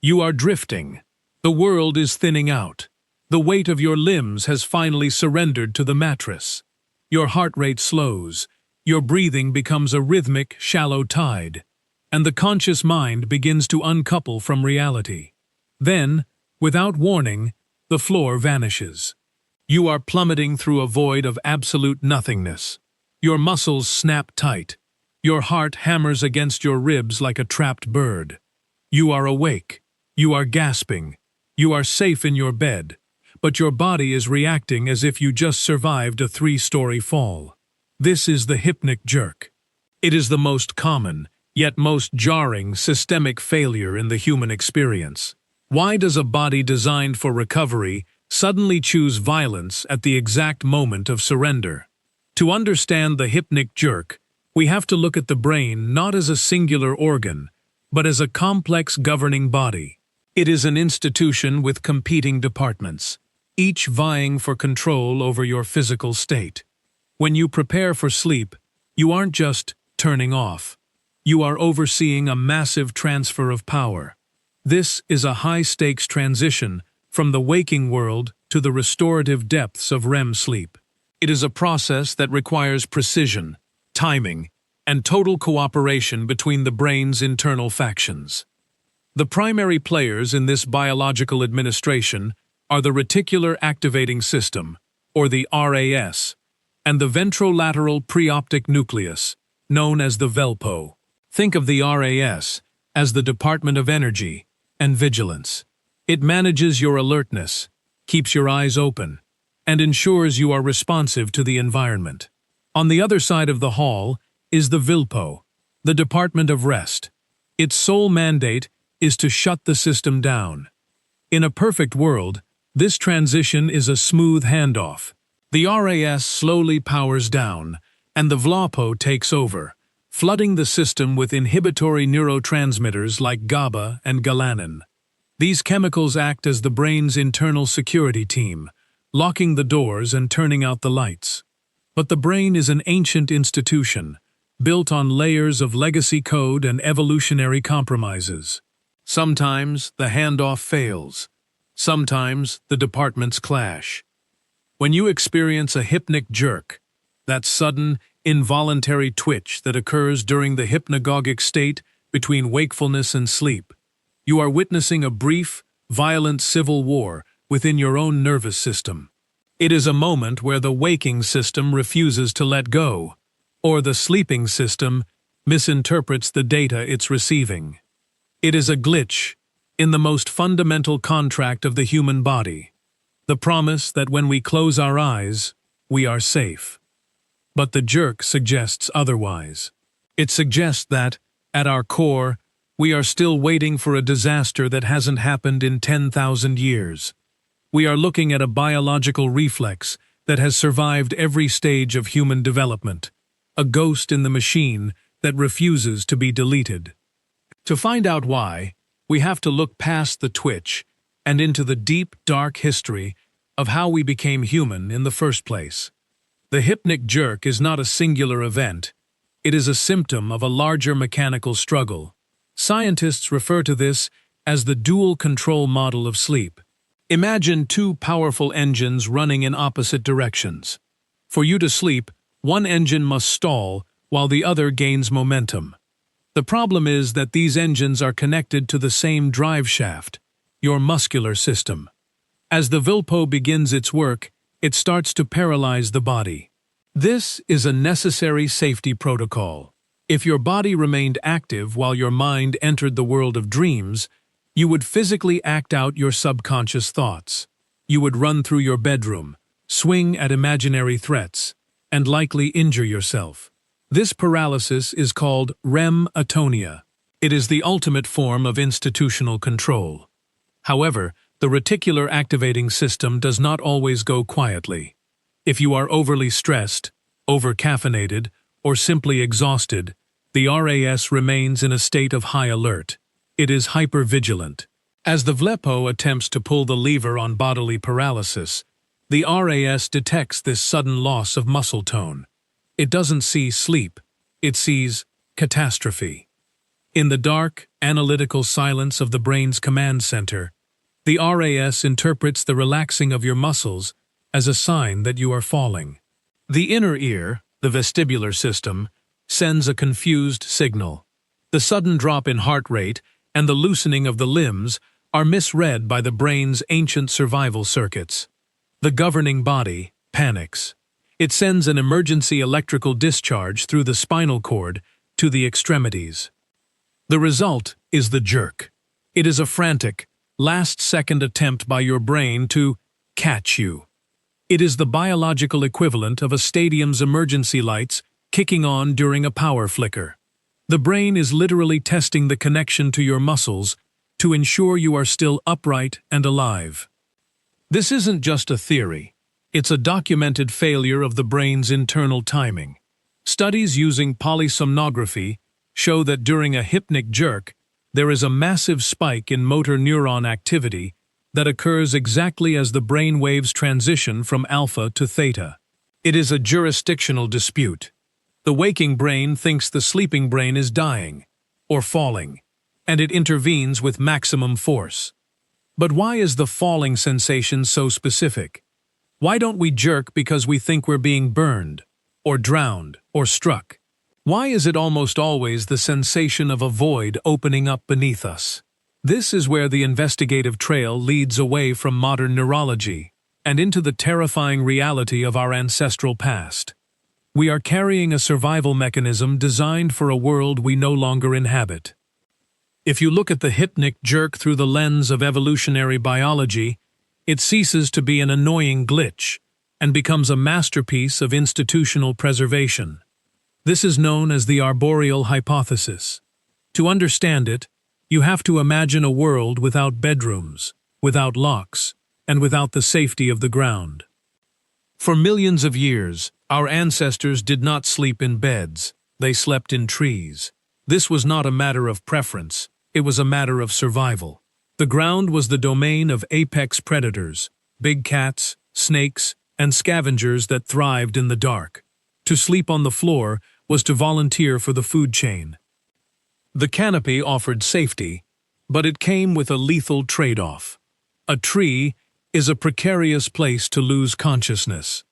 You are drifting. The world is thinning out. The weight of your limbs has finally surrendered to the mattress. Your heart rate slows. Your breathing becomes a rhythmic, shallow tide. And the conscious mind begins to uncouple from reality. Then, without warning, the floor vanishes. You are plummeting through a void of absolute nothingness. Your muscles snap tight. Your heart hammers against your ribs like a trapped bird. You are awake. You are gasping. You are safe in your bed. But your body is reacting as if you just survived a 3-story fall. This is the hypnic jerk. It is the most common, yet most jarring, systemic failure in the human experience. Why does a body designed for recovery suddenly choose violence at the exact moment of surrender? To understand the hypnic jerk, we have to look at the brain not as a singular organ, but as a complex governing body. It is an institution with competing departments, each vying for control over your physical state. When you prepare for sleep, you aren't just turning off. You are overseeing a massive transfer of power. This is a high-stakes transition from the waking world to the restorative depths of REM sleep. It is a process that requires precision, timing, and total cooperation between the brain's internal factions. The primary players in this biological administration are the Reticular Activating System, or the RAS, and the Ventrolateral Preoptic Nucleus, known as the VLPO. Think of the RAS as the Department of Energy and Vigilance. It manages your alertness, keeps your eyes open, and ensures you are responsive to the environment. On the other side of the hall is the VLPO, the Department of Rest. Its sole mandate is to shut the system down. In a perfect world, this transition is a smooth handoff. The RAS slowly powers down, and the VLPO takes over, flooding the system with inhibitory neurotransmitters like GABA and galanin. These chemicals act as the brain's internal security team, locking the doors and turning out the lights. But the brain is an ancient institution, built on layers of legacy code and evolutionary compromises. Sometimes the handoff fails. Sometimes the departments clash. When you experience a hypnic jerk, that sudden, involuntary twitch that occurs during the hypnagogic state between wakefulness and sleep, you are witnessing a brief, violent civil war within your own nervous system. It is a moment where the waking system refuses to let go, or the sleeping system misinterprets the data it's receiving. It is a glitch in the most fundamental contract of the human body, the promise that when we close our eyes, we are safe. But the jerk suggests otherwise. It suggests that, at our core, we are still waiting for a disaster that hasn't happened in 10,000 years. We are looking at a biological reflex that has survived every stage of human development, a ghost in the machine that refuses to be deleted. To find out why, we have to look past the twitch and into the deep, dark history of how we became human in the first place. The hypnic jerk is not a singular event. It is a symptom of a larger mechanical struggle. Scientists refer to this as the dual control model of sleep. Imagine two powerful engines running in opposite directions. For you to sleep, one engine must stall while the other gains momentum. The problem is that these engines are connected to the same drive shaft, your muscular system. As the VLPO begins its work, it starts to paralyze the body. This is a necessary safety protocol. If your body remained active while your mind entered the world of dreams, you would physically act out your subconscious thoughts. You would run through your bedroom, swing at imaginary threats, and likely injure yourself. This paralysis is called REM atonia. It is the ultimate form of institutional control. However, the reticular activating system does not always go quietly. If you are overly stressed, over-caffeinated, or simply exhausted, the RAS remains in a state of high alert. It is hypervigilant. As the VLPO attempts to pull the lever on bodily paralysis, the RAS detects this sudden loss of muscle tone. It doesn't see sleep, it sees catastrophe. In the dark analytical silence of the brain's command center. The RAS interprets the relaxing of your muscles as a sign that you are falling. The inner ear, the vestibular system, sends a confused signal. The sudden drop in heart rate and the loosening of the limbs are misread by the brain's ancient survival circuits. The governing body panics. It sends an emergency electrical discharge through the spinal cord to the extremities. The result is the jerk. It is a frantic, last-second attempt by your brain to catch you. It is the biological equivalent of a stadium's emergency lights kicking on during a power flicker. The brain is literally testing the connection to your muscles to ensure you are still upright and alive. This isn't just a theory. It's a documented failure of the brain's internal timing. Studies using polysomnography show that during a hypnic jerk, there is a massive spike in motor neuron activity that occurs exactly as the brain waves transition from alpha to theta. It is a jurisdictional dispute. The waking brain thinks the sleeping brain is dying or falling, and it intervenes with maximum force. But why is the falling sensation so specific? Why don't we jerk because we think we're being burned, or drowned, or struck? Why is it almost always the sensation of a void opening up beneath us? This is where the investigative trail leads away from modern neurology and into the terrifying reality of our ancestral past. We are carrying a survival mechanism designed for a world we no longer inhabit. If you look at the hypnic jerk through the lens of evolutionary biology, it ceases to be an annoying glitch and becomes a masterpiece of institutional preservation. This is known as the arboreal hypothesis. To understand it, you have to imagine a world without bedrooms, without locks, and without the safety of the ground. For millions of years, our ancestors did not sleep in beds, they slept in trees. This was not a matter of preference, it was a matter of survival. The ground was the domain of apex predators, big cats, snakes, and scavengers that thrived in the dark. To sleep on the floor was to volunteer for the food chain. The canopy offered safety, but it came with a lethal trade-off. A tree is a precarious place to lose consciousness.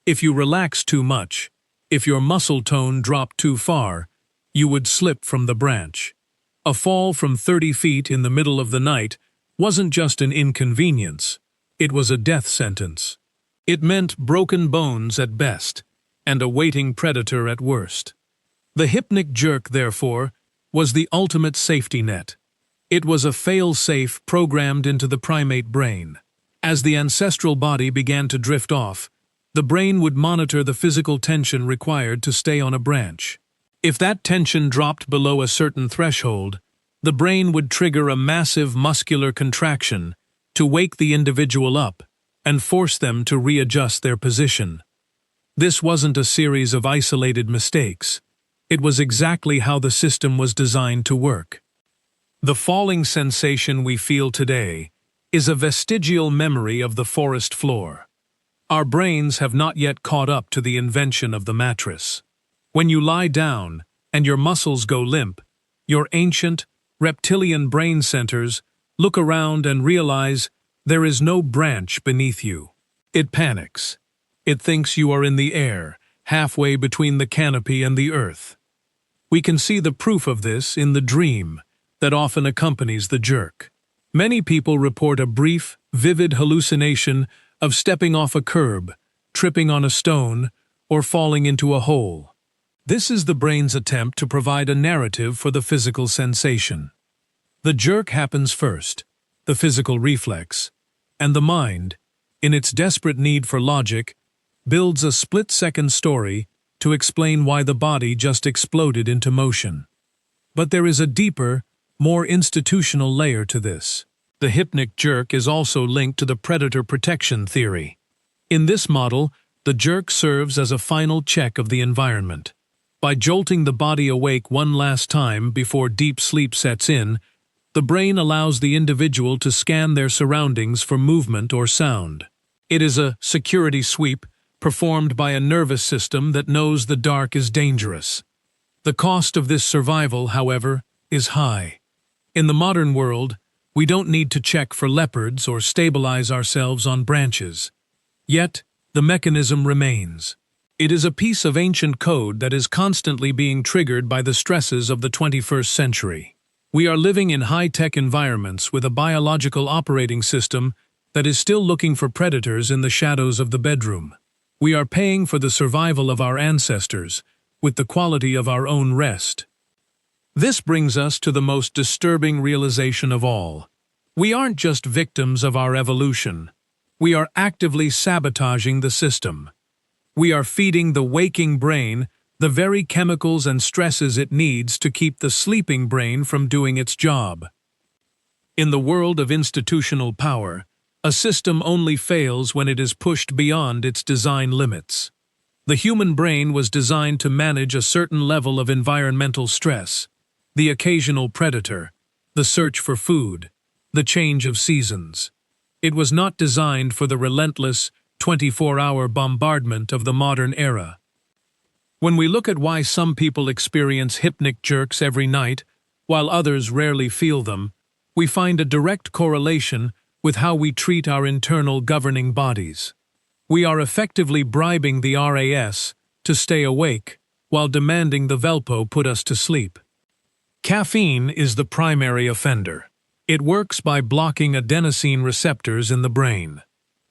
If you relax too much, if your muscle tone dropped too far, you would slip from the branch. A fall from 30 feet in the middle of the night wasn't just an inconvenience, it was a death sentence. It meant broken bones at best, and a waiting predator at worst. The hypnic jerk, therefore, was the ultimate safety net. It was a fail-safe programmed into the primate brain. As the ancestral body began to drift off, the brain would monitor the physical tension required to stay on a branch. If that tension dropped below a certain threshold, the brain would trigger a massive muscular contraction to wake the individual up and force them to readjust their position. This wasn't a series of isolated mistakes. It was exactly how the system was designed to work. The falling sensation we feel today is a vestigial memory of the forest floor. Our brains have not yet caught up to the invention of the mattress. When you lie down and your muscles go limp, your ancient, reptilian brain centers look around and realize there is no branch beneath you. It panics. It thinks you are in the air, halfway between the canopy and the earth. We can see the proof of this in the dream that often accompanies the jerk. Many people report a brief, vivid hallucination of stepping off a curb, tripping on a stone, or falling into a hole. This is the brain's attempt to provide a narrative for the physical sensation. The jerk happens first, the physical reflex, and the mind, in its desperate need for logic, builds a split-second story to explain why the body just exploded into motion. But there is a deeper, more institutional layer to this. The hypnic jerk is also linked to the predator protection theory. In this model, the jerk serves as a final check of the environment. By jolting the body awake one last time before deep sleep sets in, the brain allows the individual to scan their surroundings for movement or sound. It is a security sweep performed by a nervous system that knows the dark is dangerous. The cost of this survival, however, is high. In the modern world, we don't need to check for leopards or stabilize ourselves on branches. Yet, the mechanism remains. It is a piece of ancient code that is constantly being triggered by the stresses of the 21st century. We are living in high-tech environments with a biological operating system that is still looking for predators in the shadows of the bedroom. We are paying for the survival of our ancestors with the quality of our own rest. This brings us to the most disturbing realization of all. We aren't just victims of our evolution. We are actively sabotaging the system. We are feeding the waking brain the very chemicals and stresses it needs to keep the sleeping brain from doing its job. In the world of institutional power, a system only fails when it is pushed beyond its design limits. The human brain was designed to manage a certain level of environmental stress, the occasional predator, the search for food, the change of seasons. It was not designed for the relentless, 24-hour bombardment of the modern era. When we look at why some people experience hypnic jerks every night, while others rarely feel them, we find a direct correlation with how we treat our internal governing bodies. We are effectively bribing the RAS to stay awake, while demanding the VLPO put us to sleep. Caffeine is the primary offender. It works by blocking adenosine receptors in the brain.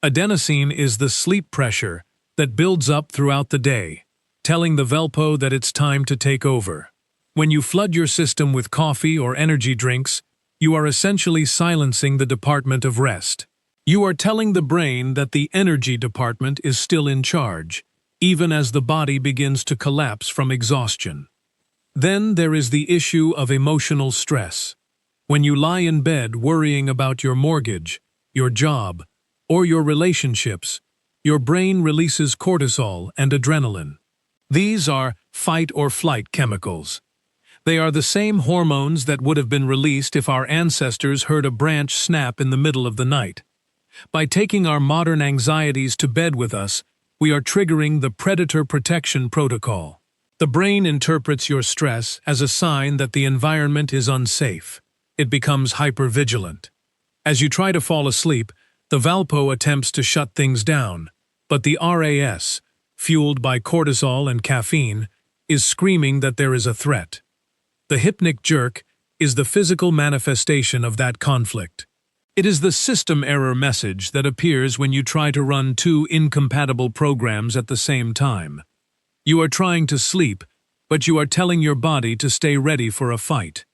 Adenosine is the sleep pressure that builds up throughout the day, telling the VLPO that it's time to take over. When you flood your system with coffee or energy drinks, you are essentially silencing the department of rest. You are telling the brain that the energy department is still in charge, even as the body begins to collapse from exhaustion. Then there is the issue of emotional stress. When you lie in bed worrying about your mortgage, your job, or your relationships, your brain releases cortisol and adrenaline. These are fight-or-flight chemicals. They are the same hormones that would have been released if our ancestors heard a branch snap in the middle of the night. By taking our modern anxieties to bed with us, we are triggering the predator protection protocol. The brain interprets your stress as a sign that the environment is unsafe. It becomes hypervigilant. As you try to fall asleep, the VLPO attempts to shut things down, but the RAS, fueled by cortisol and caffeine, is screaming that there is a threat. The hypnic jerk is the physical manifestation of that conflict. It is the system error message that appears when you try to run two incompatible programs at the same time. You are trying to sleep, but you are telling your body to stay ready for a fight.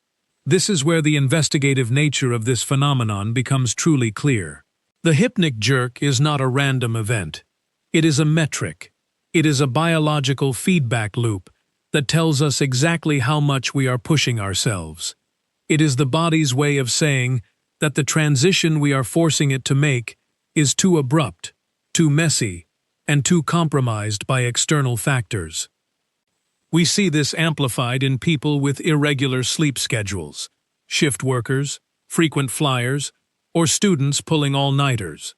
This is where the investigative nature of this phenomenon becomes truly clear. The hypnic jerk is not a random event. It is a metric. It is a biological feedback loop that tells us exactly how much we are pushing ourselves. It is the body's way of saying that the transition we are forcing it to make is too abrupt, too messy, and too compromised by external factors. We see this amplified in people with irregular sleep schedules, shift workers, frequent flyers, or students pulling all-nighters.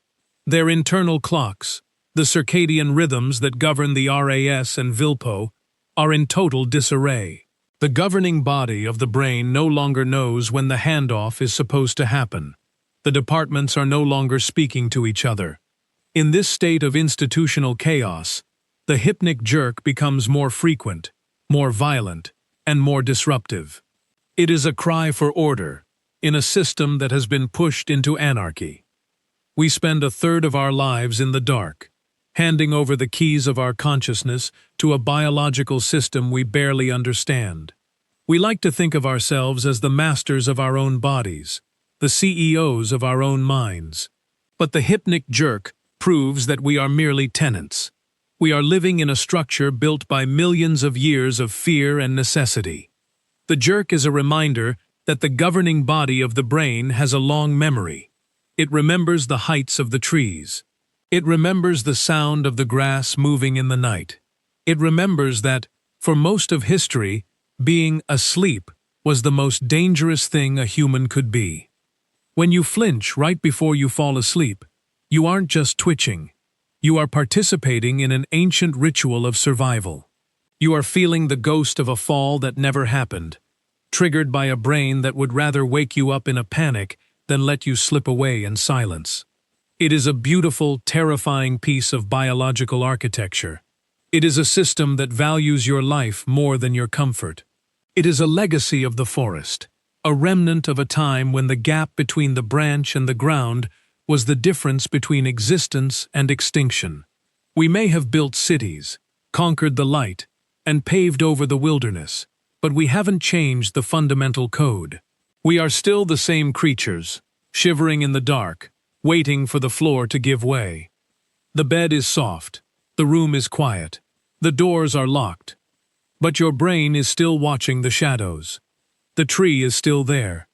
Their internal clocks, the circadian rhythms that govern the RAS and VLPO, are in total disarray. The governing body of the brain no longer knows when the handoff is supposed to happen. The departments are no longer speaking to each other. In this state of institutional chaos, the hypnic jerk becomes more frequent, more violent, and more disruptive. It is a cry for order in a system that has been pushed into anarchy. We spend a third of our lives in the dark, handing over the keys of our consciousness to a biological system we barely understand. We like to think of ourselves as the masters of our own bodies, the CEOs of our own minds. But the hypnic jerk proves that we are merely tenants. We are living in a structure built by millions of years of fear and necessity. The jerk is a reminder that the governing body of the brain has a long memory. It remembers the heights of the trees. It remembers the sound of the grass moving in the night. It remembers that, for most of history, being asleep was the most dangerous thing a human could be. When you flinch right before you fall asleep, you aren't just twitching. You are participating in an ancient ritual of survival. You are feeling the ghost of a fall that never happened, triggered by a brain that would rather wake you up in a panic than let you slip away in silence. It is a beautiful, terrifying piece of biological architecture. It is a system that values your life more than your comfort. It is a legacy of the forest, a remnant of a time when the gap between the branch and the ground was the difference between existence and extinction. We may have built cities, conquered the light, and paved over the wilderness, but we haven't changed the fundamental code. We are still the same creatures, shivering in the dark, waiting for the floor to give way. The bed is soft, the room is quiet, the doors are locked. But your brain is still watching the shadows. The tree is still there,